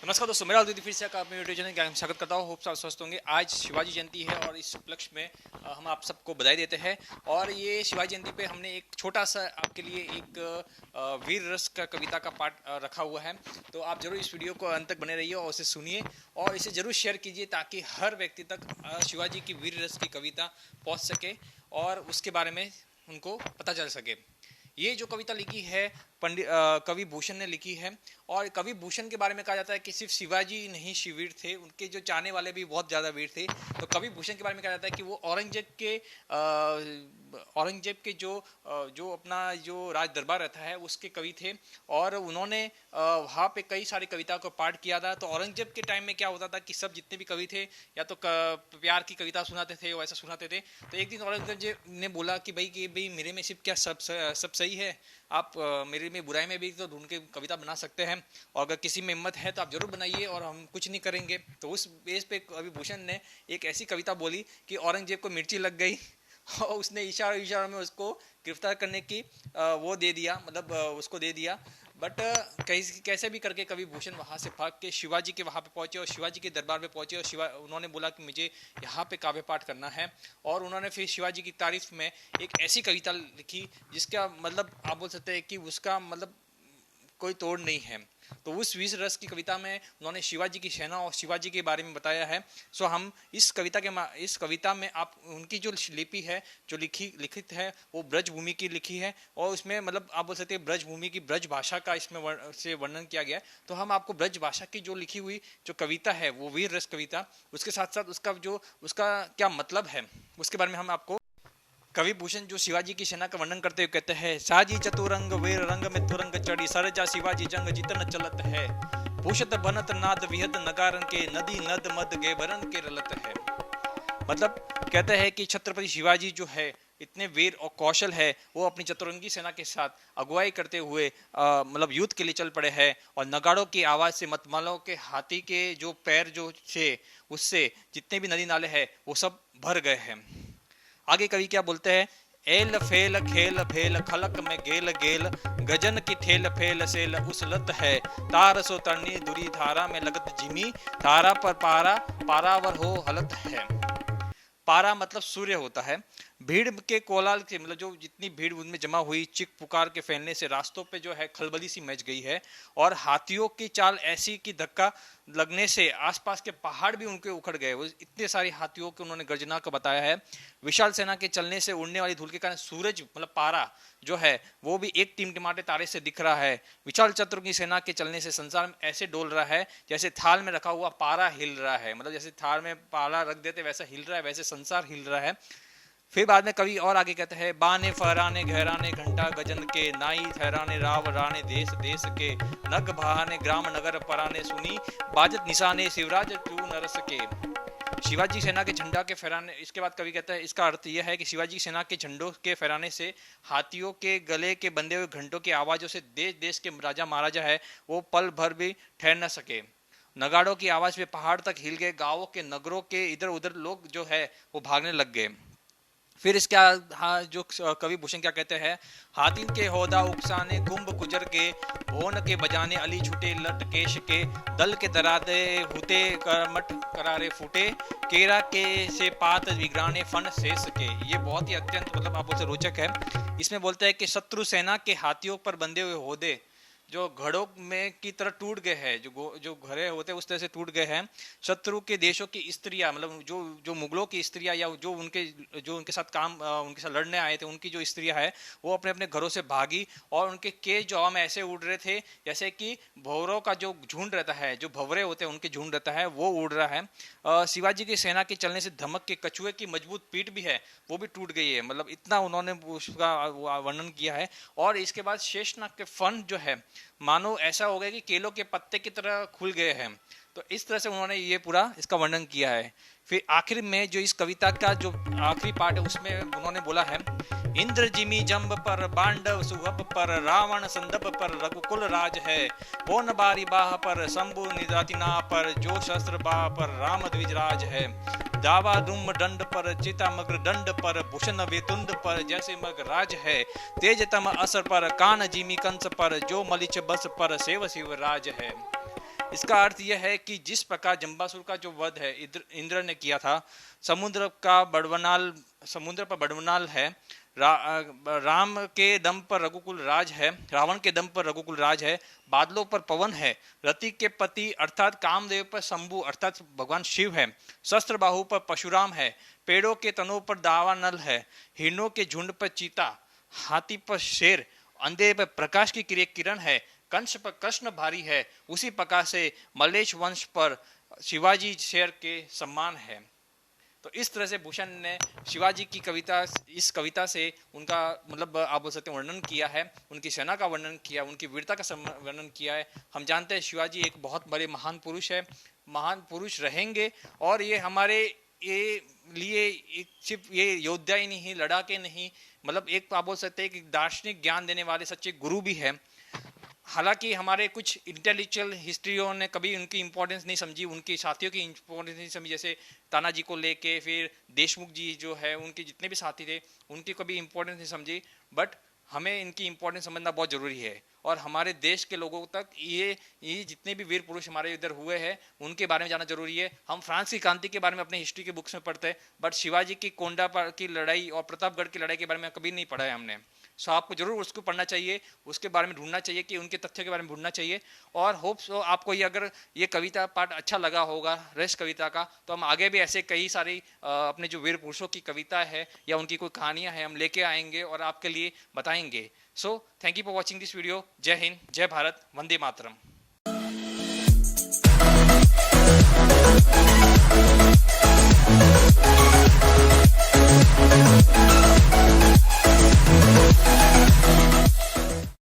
नमस्कार दोस्तों, मेरा अदिति फिर से अपने यूट्यूब चैनल में स्वागत करता हूँ। होप सब स्वस्थ होंगे। आज शिवाजी जयंती है और इस उपलक्ष्य में हम आप सबको बधाई देते हैं। और ये शिवाजी जयंती पे हमने एक छोटा सा आपके लिए एक वीर रस का कविता का पाठ रखा हुआ है। तो आप जरूर इस वीडियो को अंत तक बने रहिए और इसे सुनिए और इसे जरूर शेयर कीजिए ताकि हर व्यक्ति तक शिवाजी की वीर रस की कविता पहुँच सके और उसके बारे में उनको पता चल सके। ये जो कविता लिखी है पंडित कवि भूषण ने लिखी है। और कवि भूषण के बारे में कहा जाता है कि सिर्फ शिवाजी नहीं शिवीर थे, उनके जो चाहने वाले भी बहुत ज़्यादा वीर थे। तो कवि भूषण के बारे में कहा जाता है कि वो औरंगजेब के जो अपना जो राज दरबार रहता है उसके कवि थे। और उन्होंने वहाँ पे कई सारी कविता को पाठ किया था। तो औरंगजेब के टाइम में क्या होता था कि सब जितने भी कवि थे या तो प्यार की कविता सुनाते थे वैसा सुनाते थे। तो एक दिन औरंगजेब ने बोला कि भाई मेरे में सिर्फ क्या सब सही है, आप मेरे में बुराई में भी तो ढूंढ के कविता बना सकते हैं और अगर किसी में हिम्मत है तो आप जरूर बनाइए और हम कुछ नहीं करेंगे। तो उस बेस पे कवि भूषण ने एक ऐसी कविता बोली कि औरंगजेब को मिर्ची लग गई और उसने इशारा में उसको गिरफ्तार करने की वो दे दिया, मतलब उसको दे दिया। बट कैसे भी करके कवि भूषण वहाँ से भाग के शिवाजी के वहाँ पे पहुँचे और शिवाजी के दरबार में पहुँचे और उन्होंने बोला कि मुझे यहाँ पे काव्य पाठ करना है। और उन्होंने फिर शिवाजी की तारीफ में एक ऐसी कविता लिखी जिसका मतलब आप बोल सकते हैं कि उसका मतलब कोई तोड़ नहीं है। तो उस वीर रस की कविता में उन्होंने शिवाजी की सेना और शिवाजी के बारे में बताया है। सो हम इस कविता में आप उनकी जो लिपि है जो लिखित है वो ब्रजभूमि की लिखी है और उसमें मतलब आप बोल सकते हैं ब्रजभूमि की ब्रज भाषा का इसमें से वर्णन किया गया है। तो हम आपको ब्रज भाषा की जो लिखी हुई जो कविता है वो वीर रस कविता, उसके साथ साथ उसका क्या मतलब है उसके बारे में हम आपको कवि भूषण जो शिवाजी की सेना का वर्णन करते हुए कहते हैं, साजी चतुरंग वीर रंग में तुरंग चढ़ी सरजा शिवाजी जंग जितन चलत है, भूषत बनत नाद विहद नगारन के नदी नद मद गेबरन के रलत है। मतलब कहते हैं कि छत्रपति शिवाजी जो है इतने वीर और कौशल है, वो अपनी चतुरंगी सेना के साथ अगुवाई करते हुए मतलब युद्ध के लिए चल पड़े हैं। और नगाड़ों की आवाज से मतवालों के हाथी के जो पैर जो थे उससे जितने भी नदी नाले हैं वो सब भर गए हैं। आगे कवि क्या बोलते हैं, एल फेल खेल फेल खलक में गेल गेल गजन की ठेल फेल सेल उसलत है, तार सो तरनी दुरी धारा में लगत जिमी, धारा पर पारा पारावर हो हलत है। पारा मतलब सूर्य होता है। भीड़ के कोलाहल के मतलब जो जितनी भीड़ उनमें जमा हुई, चिक पुकार के फैलने से रास्तों पे जो है खलबली सी मच गई है। और हाथियों की चाल ऐसी कि धक्का लगने से आसपास के पहाड़ भी उनके उखड़ गए। वो इतने सारे हाथियों के उन्होंने गर्जना को बताया है। विशाल सेना के चलने से उड़ने वाली धूल के कारण सूरज मतलब पारा जो है वो भी एक टिमटिमाटे तारे से दिख रहा है। विशाल चतुर की सेना के चलने से संसार में ऐसे डोल रहा है जैसे थाल में रखा हुआ पारा हिल रहा है। मतलब जैसे थाल में पारा रख देते वैसा हिल रहा है, वैसे संसार हिल रहा है। फिर बाद में कवि और आगे कहते हैं, बाने फहराने गहराने घंटा गजन के, नाई ठहराने राव राने देश देश के, नग बहाने ग्राम नगर पराने सुनी, बाजत निशाने शिवराज तू नरस के। शिवाजी सेना के झंडा के फहराने, इसके बाद कवि कहता है इसका अर्थ यह है कि शिवाजी सेना के झंडों के फहराने से हाथियों के गले के बंधे हुए घंटों की आवाजों से देश देश के राजा महाराजा है वो पल भर भी ठहर न सके। नगाड़ों की आवाज में पहाड़ तक हिल गए, गांवों के नगरों के इधर उधर लोग जो है वो भागने लग गए। फिर इसका जो कवि भूषण क्या कहते हैं, हाथिन के होदा उकसाने कुंभ कुजर के, भोन के बजाने अली छुटे लट केश के, दल के दरादे हुते करमट करारे फूटे, केरा के से पात विग्राने फन शेष के। ये बहुत ही अत्यंत मतलब आप बोलते रोचक है। इसमें बोलते हैं कि शत्रु सेना के हाथियों पर बंधे हुए होदे जो घड़ों में की तरह टूट गए हैं, जो घड़े होते हैं उस तरह से टूट गए हैं। शत्रु के देशों की स्त्रियां मतलब जो मुगलों की स्त्रियां या जो उनके साथ उनके साथ लड़ने आए थे उनकी जो स्त्रियां है वो अपने अपने घरों से भागी और उनके केश जो हवा में ऐसे उड़ रहे थे जैसे कि भंवरों का जो झुंड रहता है, जो भंवरे होते हैं उनके झुंड रहता है वो उड़ रहा है। शिवाजी की सेना के चलने से धमक के कछुए की मजबूत पीठ भी है वो भी टूट गई है। मतलब इतना उन्होंने उसका वर्णन किया है। और इसके बाद शेषनाग के फन जो है मानो ऐसा हो गया कि केलों के पत्ते की तरह खुल गए हैं। तो इस तरह से उन्होंने ये पूरा इसका वर्णन किया है। फिर आखिर में जो इस कविता का जो आखिरी पार्ट है उसमें उन्होंने बोला है, इंद्र जिमी जम्ब पर बांडव सुहब पर रावण संदप पर रघुकुल राज है, कौन बारी बाह पर शंभु निजातिना पर जो शस्त्र बाह पर राम द्विजराज है, दावा दुम दंड पर चिता मग्र दंड पर भूषण वेतुंड पर जैसे मग राज है, तेज तम असर पर कान जिमी कंस पर जो मलिच बस पर सेव शिव राज है। इसका अर्थ यह है कि जिस प्रकार जंबासुर का जो वध है इंद्र ने किया था, समुद्र पर बड़वनाल है, राम के दम पर रघुकुल राज है, रावण के दम पर रघुकुल राज है, बादलों पर पवन है, रति के पति अर्थात कामदेव पर शंभु अर्थात भगवान शिव है, शस्त्र बाहु पर परशुराम है, पेड़ों के तनों पर दावानल है, हिरणों के झुंड पर चीता, हाथी पर शेर, अंधेरे पर प्रकाश की किरण है, कंस पर कृष्ण भारी है, उसी प्रकार से मल्लेश वंश पर शिवाजी शेर के सम्मान है। तो इस तरह से भूषण ने शिवाजी की कविता, इस कविता से उनका मतलब आप बोल सकते हैं वर्णन किया है, उनकी सेना का वर्णन किया, उनकी वीरता का वर्णन किया है। हम जानते हैं शिवाजी एक बहुत बड़े महान पुरुष है, महान पुरुष रहेंगे, और ये हमारे लिए एक सिर्फ ये योद्धा ही नहीं, लड़ाके नहीं, मतलब एक आप बोल सकते हैं कि दार्शनिक ज्ञान देने वाले सच्चे गुरु भी है। हालांकि हमारे कुछ इंटेलेक्चुअल हिस्ट्रियों ने कभी उनकी इंपॉर्टेंस नहीं समझी, उनके साथियों की इंपॉर्टेंस नहीं समझी, जैसे तानाजी को लेके, फिर देशमुख जी जो है उनके जितने भी साथी थे उनकी कभी इंपॉर्टेंस नहीं समझी। बट हमें इनकी इंपॉर्टेंस समझना बहुत जरूरी है, और हमारे देश के लोगों तक ये जितने भी वीर पुरुष हमारे इधर हुए हैं उनके बारे में जानना जरूरी है। हम फ्रांस की क्रांति के बारे में अपने हिस्ट्री के बुक्स में पढ़ते हैं, बट शिवाजी की कोंडा की लड़ाई और प्रतापगढ़ की लड़ाई के बारे में कभी नहीं पढ़ा है हमने। सो आपको जरूर उसको पढ़ना चाहिए, उसके बारे में ढूंढना चाहिए, कि उनके तथ्य के बारे में ढूंढना चाहिए। और होप सो आपको ये अगर ये कविता पाठ अच्छा लगा होगा रस कविता का, तो हम आगे भी ऐसे कई सारी अपने जो वीर पुरुषों की कविता है या उनकी कोई कहानियां हैं हम लेके आएंगे और आपके लिए बताएंगे। So thank you for watching this video. जय हिंद, जय भारत, वंदे मातरम।